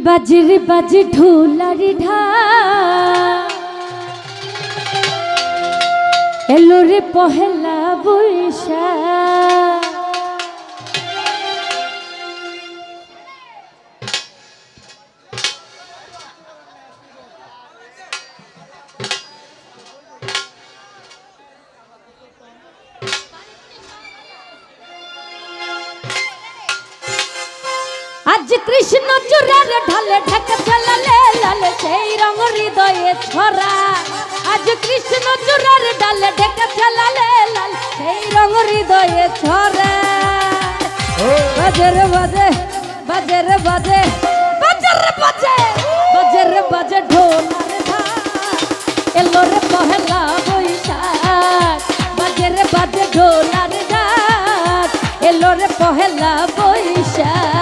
বাজের বাজে ঢোলার ঢাক এলো রে পহেলা বৈশাখ। আজ কৃষ্ণ চূড়ার ঢালে ঢাকা ঝালালে লাল সেই রঙ হৃদয়ে ছড়া। আজ কৃষ্ণ চূড়ার ডালে ঢাকা ঝালালে লাল সেই রঙ হৃদয়ে ছড়া। বাজে রে বাজে বাজে রে বাজে বাজে রে বাজে বাজে রে বাজে ঢোলার ঢাক এলো রে পহেলা বৈশাখ। বাজে রে বাজে ঢোলার ঢাক এলো রে পহেলা বৈশাখ।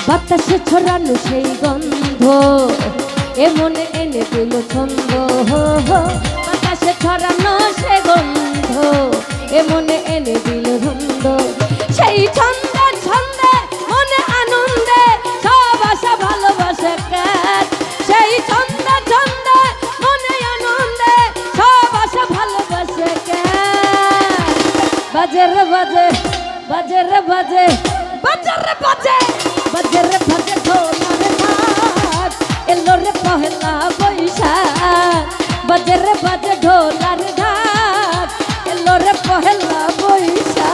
বাতাসে ছড়ানো সেই গন্ধ এমনে এনে দিল ছন্দ। বাতাসে ছড়ানো সে গন্ধ এমনে এনে দিল ছন্দ। সেই ছন্দে ছন্দে মনে আনন্দে সব আশা ভালোবাসা কাজ। সেই ছন্দে ছন্দে মনে আনন্দে সব আশা ভালোবাসা কাজ। বাজে রে বাজে বাজে রে বাজে বাজে রে বাজে বাজে রে বাজে ঢোলার ঢাক এলো রে পহেলা বৈশাখ। বাজে রে বাজে ঢোলার ঢাক এলো রে পহেলা বৈশাখ।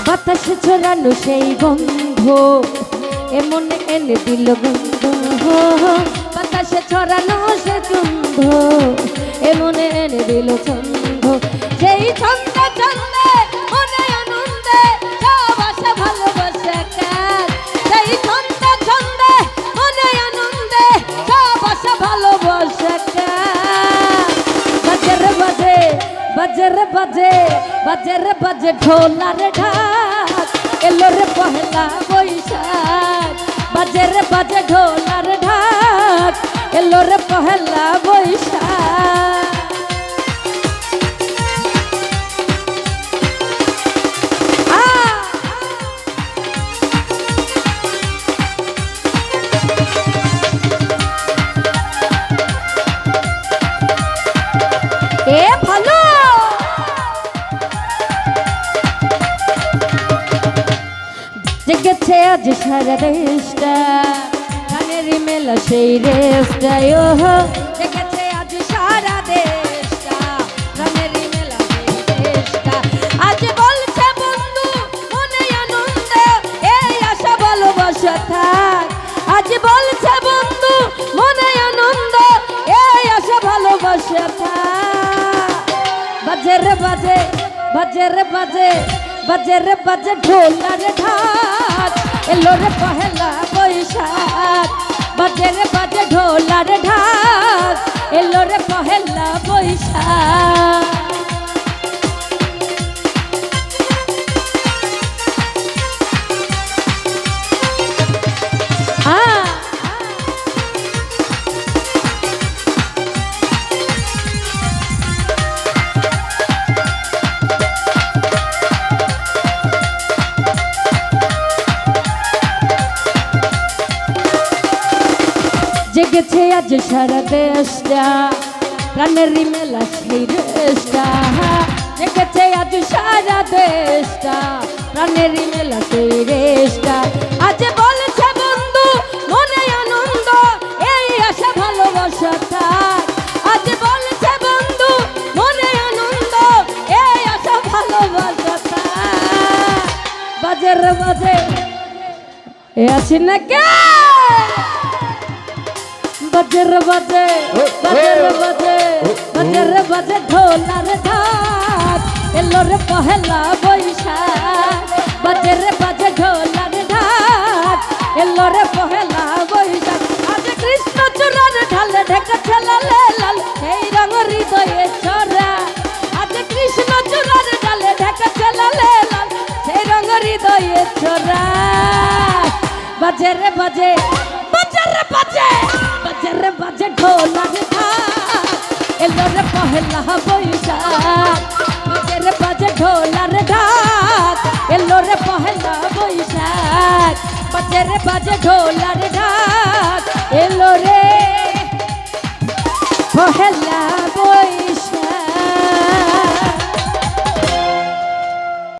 বাতাসে ছড়ানো সেই গন্ধ এমন এনে দিল গন্ধ। বাতাসে ছড়ানো সে গন্ধ এমন এনে দিল ছন্দ। সেই ছন্দে ছন্দে মনে আনন্দে সব আশা ভালোবাসা কাজ। সেই ছন্দে ছন্দে মনে আনন্দে সব আশা ভালোবাসা কাজ। বাজে রে বাজে বাজে রে বাজে বাজে রে বাজে ঢোলার ঢাক এলো রে পহেলা বৈশাখ। বাজে রে বাজে ঢোলার ঢাক এলো রে পহেলা বৈশাখ। ভালো জেগেছে আজ সারা দেশটা গানের মেলা সেই রেসটা। জেগেছে আজ সারা দেশটা গানের মেলা সেই দেশটা। আজ বলছে বন্ধু মনে আনন্দে এই আশা ভালোবাসা থাক। আজ বলছে বন্ধু মনে আনন্দ এই আশা ভালোবাসা থাক। বাজে রে বাজে বাজে রে বাজে বাজে রে বাজে ঢোলার ঢাক এলো রে পহেলা বৈশাখ। বাজে রে বাজে ঢোলার ঢাক এলো রে পহেলা বৈশাখ। জেগেছে আজ সারা দেশটা প্রাণের মেলা সেই দেশটা। জেগেছে আজ সারা দেশটা প্রাণের মেলা সেই দেশটা। আজ বলছে বন্ধু মনে আনন্দ এই আশা ভালোবাসা থাক। আজ বলছে বন্ধু মনে এ আছি না কে বজর বাজে বজর বাজে বজর বাজে ঢোলার ঢাক এলো রে পহেলা বৈশাখ বজর বাজে ঢোলার ঢাক এলো রে পহেলা বৈশাখ আজ কৃষ্ণ চূড়ার ঢালে ঢেকে ছেলালে লাল সেই রঙ হৃদয়ে ছড়া আজ কৃষ্ণ চূড়ার ঢালে ঢেকে ছেলালে লাল সেই রঙ হৃদয়ে ছড়া বাজে রে বাজে বাজে রে বাজে বাজে রে বাজে ঢোলার ঢাক এলো রে পহেলা বৈশাখ বাজে রে বাজে ঢোলার ঢাক এলো রে পহেলা বৈশাখ বাজে রে বাজে ঢোলার ঢাক